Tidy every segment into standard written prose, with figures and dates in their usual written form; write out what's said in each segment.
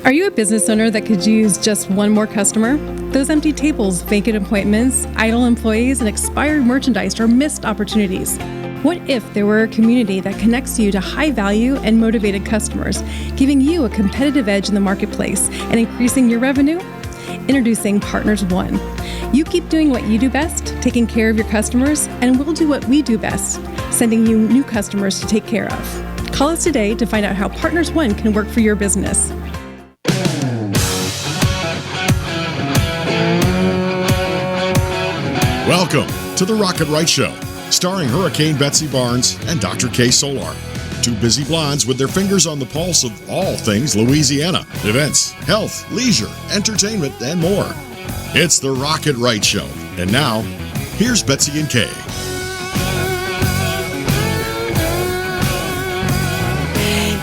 Are you a business owner that could use just one more customer? Those empty tables, vacant appointments, idle employees, and expired merchandise are missed opportunities. What if there were a community that connects you to high-value and motivated customers, giving you a competitive edge in the marketplace and increasing your revenue? Introducing Partners One. You keep doing what you do best, taking care of your customers, and we'll do what we do best, sending you new customers to take care of. Call us today to find out how Partners One can work for your business. Welcome to the Rocket Right Show, starring Hurricane Betsy Barnes and Dr. K. Solar. Two busy blondes with their fingers on the pulse of all things Louisiana. Events, health, leisure, entertainment, and more. It's the Rocket Right Show. And now, here's Betsy and Kay.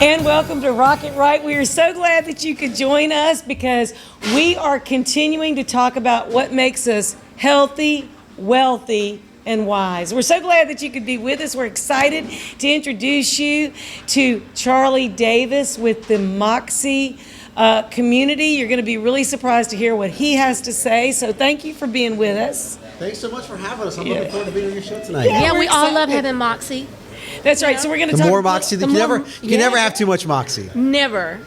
And welcome to Rocket Right. We are so glad that you could join us because we are continuing to talk about what makes us healthy, wealthy, and wise. We're so glad that you could be with us. We're excited to introduce you to Charlie Davis with the Moxey community. You're going to be really surprised to hear what he has to say. So thank you for being with us. Thanks so much for having us. I'm looking forward to being on your show tonight. Yeah, we all love having Moxey. That's right. So we're going to The talk more Moxey, you can never have too much Moxey. Never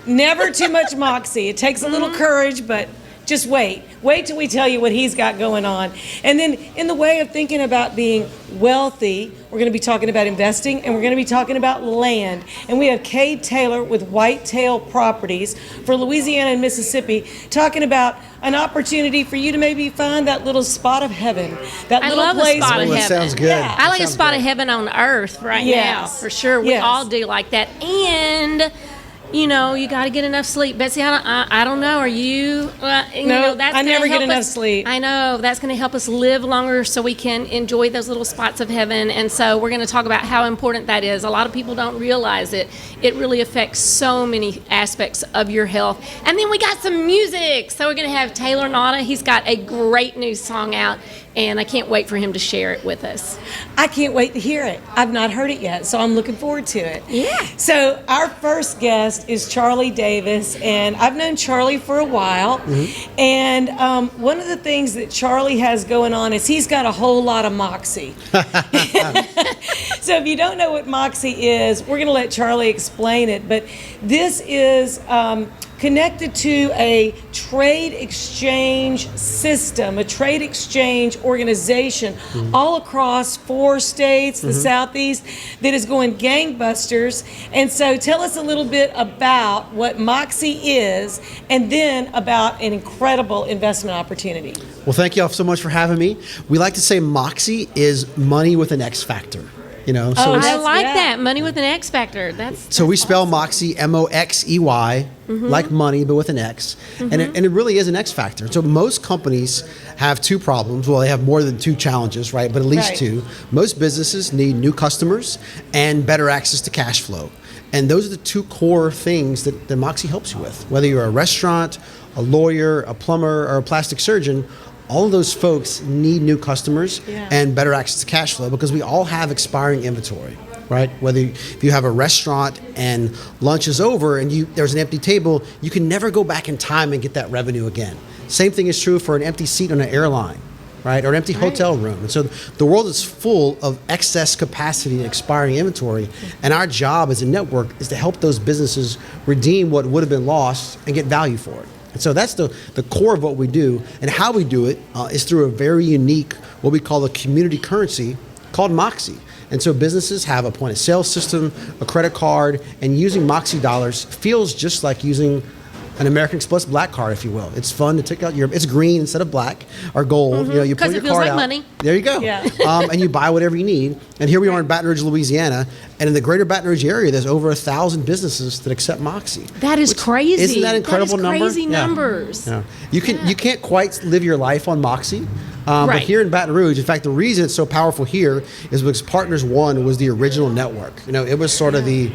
too much Moxey. It takes a little courage, but just wait till we tell you what he's got going on. And then in the way of thinking about being wealthy, we're going to be talking about investing, and we're going to be talking about land. And we have Kay Taylor with Whitetail Properties for Louisiana and Mississippi talking about an opportunity for you to maybe find that little spot of heaven, that I little love place. a spot of That heaven. sounds good. Yeah. I like a spot of heaven on earth right now, for sure. We all do like that. And you know, you got to get enough sleep. Betsy, I don't know. Are you? No, I never get enough sleep. I know. That's going to help us live longer so we can enjoy those little spots of heaven. And so we're going to talk about how important that is. A lot of people don't realize it. It really affects so many aspects of your health. And then we got some music. So we're going to have Taylor Nada. He's got a great new song out, and I can't wait for him to share it with us. I can't wait to hear it. I've not heard it yet, so I'm looking forward to it. Yeah. So our first guest is Charlie Davis, and I've known Charlie for a while. Mm-hmm. And one of the things that Charlie has going on is he's got a whole lot of Moxey. So if you don't know what Moxey is, we're going to let Charlie explain it. But this is connected to a trade exchange system, a trade exchange organization all across 4 states, the Southeast, that is going gangbusters. And so tell us a little bit about what Moxey is and then about an incredible investment opportunity. Well, thank you all so much for having me. We like to say Moxey is money with an X factor. You know, so I like that. Money with an X factor. So we spell Moxey Moxey, like money, but with an X. And it really is an X factor. So most companies have 2 problems. Well, they have more than 2 challenges, right? But at least 2. Most businesses need new customers and better access to cash flow. And those are the 2 core things that Moxey helps you with. Whether you're a restaurant, a lawyer, a plumber, or a plastic surgeon, all of those folks need new customers and better access to cash flow because we all have expiring inventory, right? Whether if you have a restaurant and lunch is over and there's an empty table, you can never go back in time and get that revenue again. Same thing is true for an empty seat on an airline, right? Or an empty hotel room. And so the world is full of excess capacity and expiring inventory. And our job as a network is to help those businesses redeem what would have been lost and get value for it. And so that's the core of what we do, and how we do it is through a very unique, what we call a community currency called Moxey. And so businesses have a point of sale system, a credit card, and using Moxey dollars feels just like using an American Express black card, if you will. It's fun to take out it's green instead of black or gold. You know, you pull your feels card like out. Money. There you go. Yeah. And you buy whatever you need. And here we are in Baton Rouge, Louisiana, and in the greater Baton Rouge area, there's over 1,000 businesses that accept Moxey. That is crazy. Isn't that incredible number? Crazy numbers. Yeah. You can't quite live your life on Moxey. But here in Baton Rouge, in fact, the reason it's so powerful here is because Partners One was the original network. You know, it was sort of the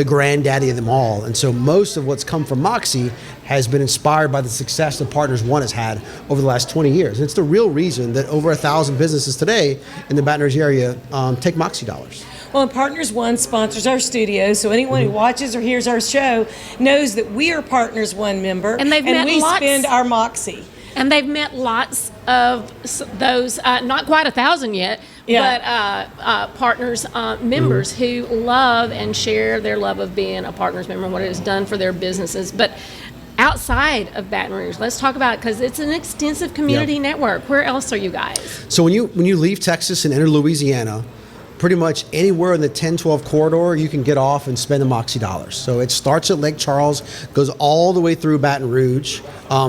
granddaddy of them all. And so most of what's come from Moxey has been inspired by the success that Partners One has had over the last 20 years. And it's the real reason that over 1,000 businesses today in the Baton Rouge area take Moxey dollars. Well, and Partners One sponsors our studio, so anyone who watches or hears our show knows that we are Partners One member, And they've met we lots- spend our Moxey. And they've met lots of those, not quite 1,000 yet, Yeah. but partners, members who love and share their love of being a partners member and what it has done for their businesses. But outside of Baton Rouge, let's talk about it because it's an extensive community network. Where else are you guys? So when you leave Texas and enter Louisiana, pretty much anywhere in the 10-12 corridor, you can get off and spend the Moxey dollars. So it starts at Lake Charles, goes all the way through Baton Rouge,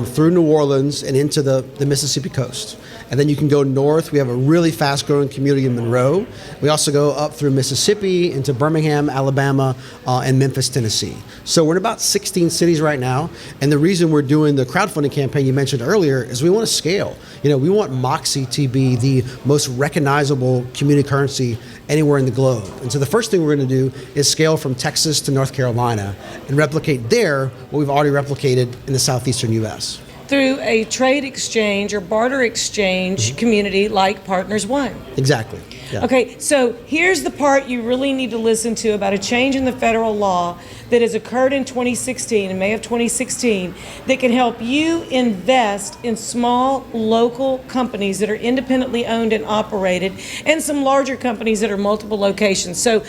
through New Orleans, and into the Mississippi coast. And then you can go north. We have a really fast-growing community in Monroe. We also go up through Mississippi into Birmingham, Alabama, and Memphis, Tennessee. So we're in about 16 cities right now. And the reason we're doing the crowdfunding campaign you mentioned earlier is we want to scale. We want Moxey to be the most recognizable community currency anywhere in the globe. And so the first thing we're going to do is scale from Texas to North Carolina and replicate there what we've already replicated in the southeastern U.S. Through a trade exchange or barter exchange community like Partners One. Exactly. Yeah. Okay, so here's the part you really need to listen to about a change in the federal law that has occurred in 2016, in May of 2016, that can help you invest in small local companies that are independently owned and operated, and some larger companies that are multiple locations. So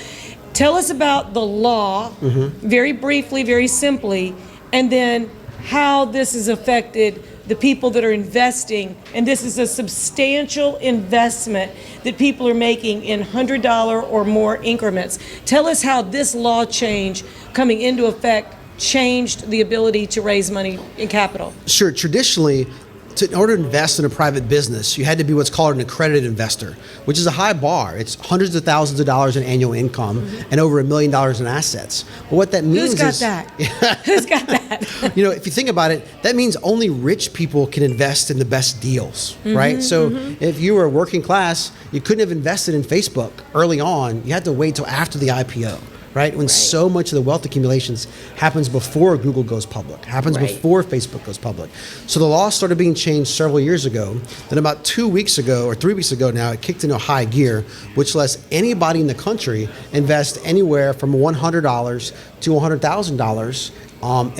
tell us about the law, very briefly, very simply, and then how this has affected the people that are investing, and this is a substantial investment that people are making in $100 or more increments. Tell us how this law change coming into effect changed the ability to raise money in capital. Sure. Traditionally, in order to invest in a private business, you had to be what's called an accredited investor, which is a high bar. It's hundreds of thousands of dollars in annual income and over $1 million in assets. But what that means Who's got is, that? Who's got that? if you think about it, that means only rich people can invest in the best deals, right? So if you were working class, you couldn't have invested in Facebook early on. You had to wait till after the IPO. Right? When so much of the wealth accumulations happens before Google goes public, happens before Facebook goes public. So the law started being changed several years ago. Then about 2 weeks ago, or 3 weeks ago now, it kicked into high gear, which lets anybody in the country invest anywhere from $100 to $100,000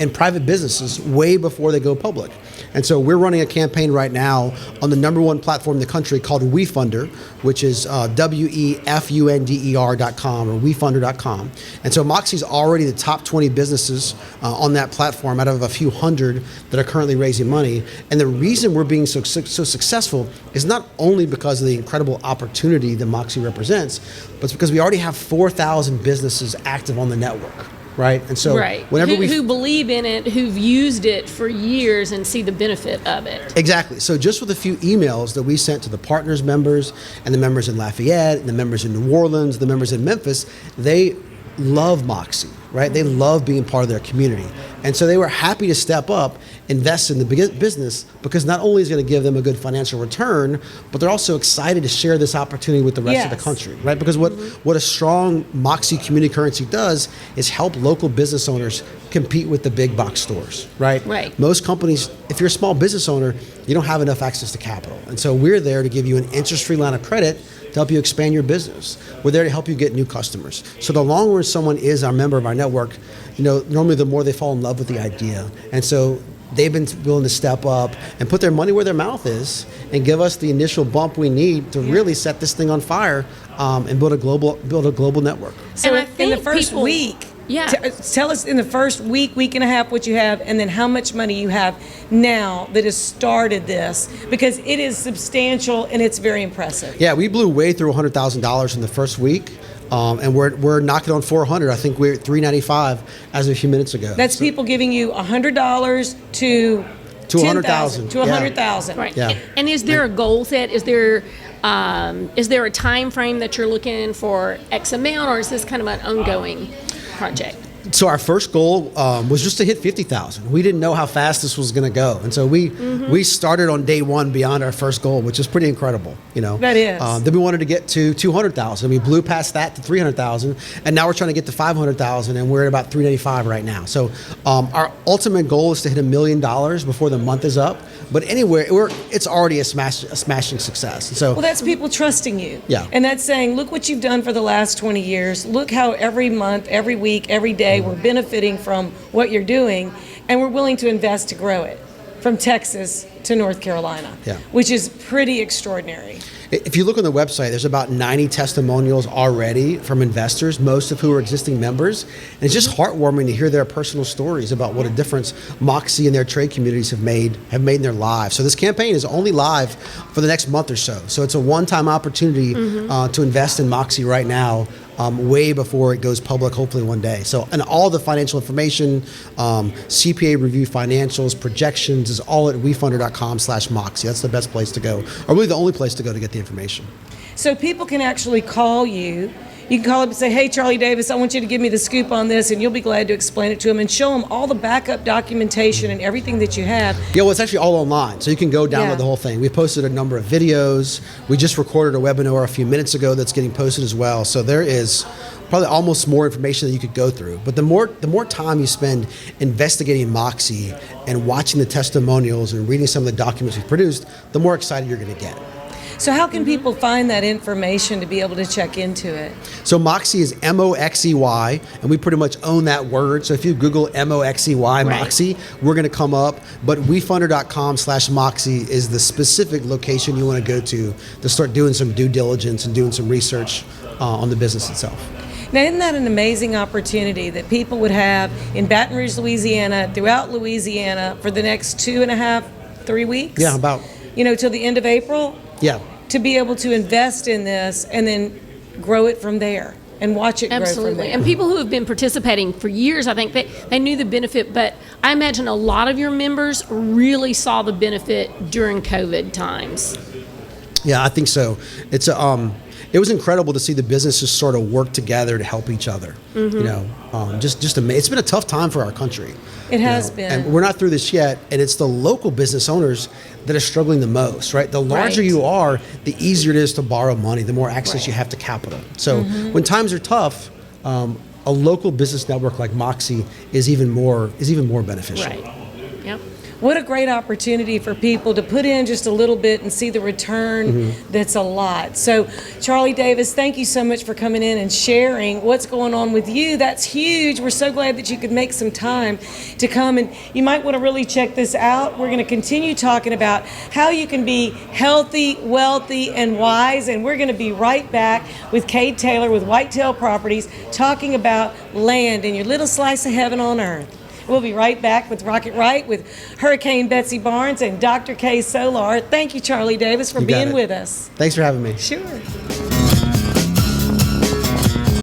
in private businesses way before they go public. And so we're running a campaign right now on the #1 platform in the country called WeFunder, which is WeFunder.com or WeFunder.com. And so Moxey's already the top 20 businesses on that platform out of a few hundred that are currently raising money. And the reason we're being so successful is not only because of the incredible opportunity that Moxey represents, but it's because we already have 4,000 businesses active on the network. Right, and so whenever who believe in it, who've used it for years and see the benefit of it. Exactly. So just with a few emails that we sent to the partners members and the members in Lafayette and the members in New Orleans, the members in Memphis, they love Moxey, right? They love being part of their community. And so they were happy to step up, invest in the business, because not only is it going to give them a good financial return, but they're also excited to share this opportunity with the rest of the country, right? Because what a strong Moxey community currency does is help local business owners compete with the big box stores, right? Right. Most companies, if you're a small business owner, you don't have enough access to capital. And so we're there to give you an interest-free line of credit to help you expand your business. We're there to help you get new customers. So the longer someone is a member of our network, normally the more they fall in love with the idea. And so they've been willing to step up and put their money where their mouth is and give us the initial bump we need to really set this thing on fire and build a global network. So And I in the think first people- week, Yeah. tell us in the first week and a half what you have, and then how much money you have now that has started this, because it is substantial and it's very impressive. Yeah, we blew way through $100,000 in the first week. And we're knocking on 400. I think we're at 395 as of a few minutes ago. That's people giving you $100 to 100,000 to 100,000. Right. Yeah. And is there a goal set? Is there a time frame that you're looking for X amount, or is this kind of an ongoing project? So our first goal was just to hit 50,000. We didn't know how fast this was going to go, and so we started on day one beyond our first goal, which is pretty incredible. That is. Then we wanted to get to 200,000. We blew past that to 300,000, and now we're trying to get to 500,000, and we're at about 385 right now. So our ultimate goal is to hit $1 million before the month is up. But anyway, it's already a smashing success. And so, well, that's people trusting you. Yeah. And that's saying, look what you've done for the last 20 years. Look how every month, every week, every day we're benefiting from what you're doing, and we're willing to invest to grow it from Texas to North Carolina, which is pretty extraordinary. If you look on the website, there's about 90 testimonials already from investors, most of who are existing members. And it's just heartwarming to hear their personal stories about what a difference Moxey and their trade communities have made in their lives. So this campaign is only live for the next month or so. So it's a one-time opportunity to invest in Moxey right now, way before it goes public, hopefully one day. So, and all the financial information, CPA review financials, projections is all at WeFunder.com/Moxey. That's the best place to go, or really the only place to go to get the information. So people can actually call you. You can call up and say, hey, Charlie Davis, I want you to give me the scoop on this, and you'll be glad to explain it to them and show them all the backup documentation and everything that you have. Yeah, well, it's actually all online, so you can go download the whole thing. We posted a number of videos. We just recorded a webinar a few minutes ago that's getting posted as well. So there is probably almost more information that you could go through. But the more time you spend investigating Moxey and watching the testimonials and reading some of the documents we've produced, the more excited you're going to get. So how can people find that information to be able to check into it? So Moxey is Moxey, and we pretty much own that word. So if you Google Moxey, Moxey, we're going to come up. But WeFunder.com/Moxey is the specific location you want to go to start doing some due diligence and doing some research on the business itself. Now, isn't that an amazing opportunity that people would have in Baton Rouge, Louisiana, throughout Louisiana for the next 2.5, 3 weeks? Yeah, about. Till the end of April? Yeah. To be able to invest in this and then grow it from there and watch it grow from there. And people who have been participating for years, I think they knew the benefit, but I imagine a lot of your members really saw the benefit during COVID times. Yeah, I think so. It's it was incredible to see the businesses sort of work together to help each other. Just amazing. It's been a tough time for our country. It has been. And we're not through this yet, and it's the local business owners that are struggling the most, right? The larger you are, the easier it is to borrow money, the more access you have to capital. So when times are tough, a local business network like Moxey is even more beneficial. Right. Yep. What a great opportunity for people to put in just a little bit and see the return. That's a lot. So, Charlie Davis, thank you so much for coming in and sharing what's going on with you. That's huge. We're so glad that you could make some time to come, and you might want to really check this out. We're going to continue talking about how you can be healthy, wealthy, and wise, and we're going to be right back with Cade Taylor with Whitetail Properties talking about land and your little slice of heaven on earth. We'll be right back with Rocket Right with Hurricane Betsy Barnes and Dr. K. Solar. Thank you, Charlie Davis, for being with us. Thanks for having me. Sure.